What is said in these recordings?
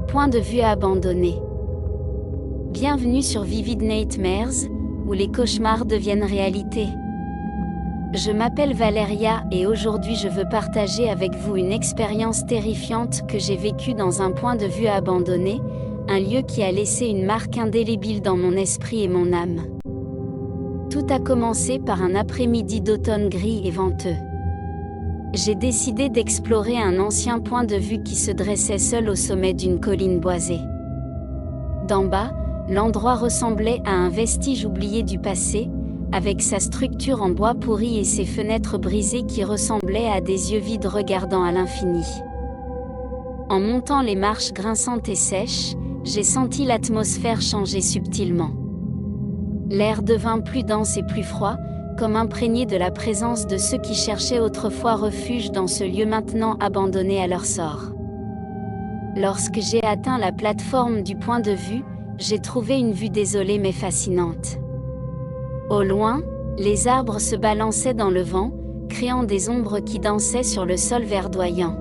Point de vue abandonné. Bienvenue sur Vivid Nightmares, où les cauchemars deviennent réalité. Je m'appelle Valeria et aujourd'hui je veux partager avec vous une expérience terrifiante que j'ai vécue dans un point de vue abandonné, un lieu qui a laissé une marque indélébile dans mon esprit et mon âme. Tout a commencé par un après-midi d'automne gris et venteux. J'ai décidé d'explorer un ancien point de vue qui se dressait seul au sommet d'une colline boisée. D'en bas, l'endroit ressemblait à un vestige oublié du passé, avec sa structure en bois pourri et ses fenêtres brisées qui ressemblaient à des yeux vides regardant à l'infini. En montant les marches grinçantes et sèches, j'ai senti l'atmosphère changer subtilement. L'air devint plus dense et plus froid, comme imprégné de la présence de ceux qui cherchaient autrefois refuge dans ce lieu maintenant abandonné à leur sort. Lorsque j'ai atteint la plateforme du point de vue, j'ai trouvé une vue désolée mais fascinante. Au loin, les arbres se balançaient dans le vent, créant des ombres qui dansaient sur le sol verdoyant.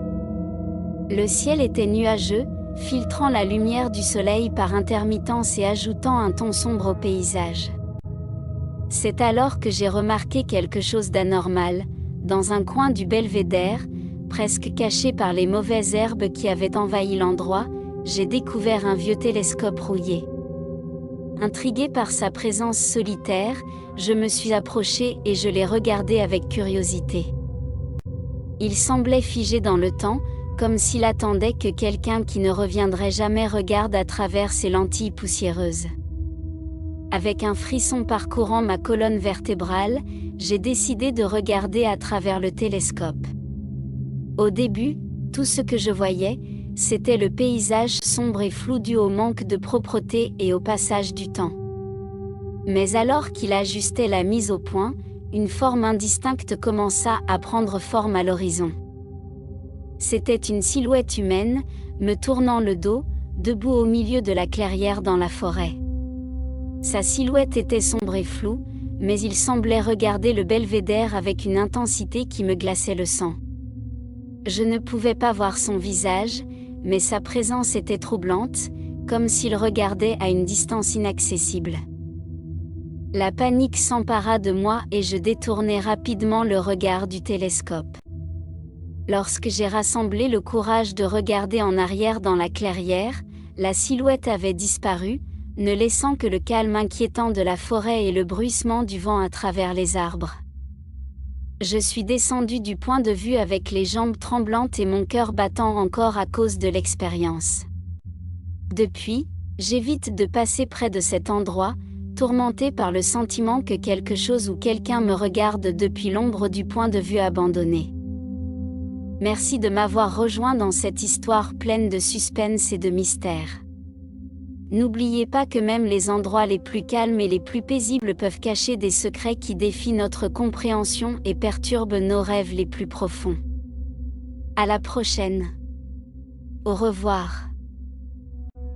Le ciel était nuageux, filtrant la lumière du soleil par intermittence et ajoutant un ton sombre au paysage. C'est alors que j'ai remarqué quelque chose d'anormal, dans un coin du belvédère, presque caché par les mauvaises herbes qui avaient envahi l'endroit, j'ai découvert un vieux télescope rouillé. Intrigué par sa présence solitaire, je me suis approché et je l'ai regardé avec curiosité. Il semblait figé dans le temps, comme s'il attendait que quelqu'un qui ne reviendrait jamais regarde à travers ses lentilles poussiéreuses. Avec un frisson parcourant ma colonne vertébrale, j'ai décidé de regarder à travers le télescope. Au début, tout ce que je voyais, c'était le paysage sombre et flou dû au manque de propreté et au passage du temps. Mais alors qu'il ajustait la mise au point, une forme indistincte commença à prendre forme à l'horizon. C'était une silhouette humaine, me tournant le dos, debout au milieu de la clairière dans la forêt. Sa silhouette était sombre et floue, mais il semblait regarder le belvédère avec une intensité qui me glaçait le sang. Je ne pouvais pas voir son visage, mais sa présence était troublante, comme s'il regardait à une distance inaccessible. La panique s'empara de moi et je détournai rapidement le regard du télescope. Lorsque j'ai rassemblé le courage de regarder en arrière dans la clairière, la silhouette avait disparu, ne laissant que le calme inquiétant de la forêt et le bruissement du vent à travers les arbres. Je suis descendu du point de vue avec les jambes tremblantes et mon cœur battant encore à cause de l'expérience. Depuis, j'évite de passer près de cet endroit, tourmenté par le sentiment que quelque chose ou quelqu'un me regarde depuis l'ombre du point de vue abandonné. Merci de m'avoir rejoint dans cette histoire pleine de suspense et de mystère. N'oubliez pas que même les endroits les plus calmes et les plus paisibles peuvent cacher des secrets qui défient notre compréhension et perturbent nos rêves les plus profonds. À la prochaine. Au revoir.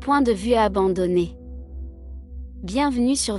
Point de vue abandonné. Bienvenue sur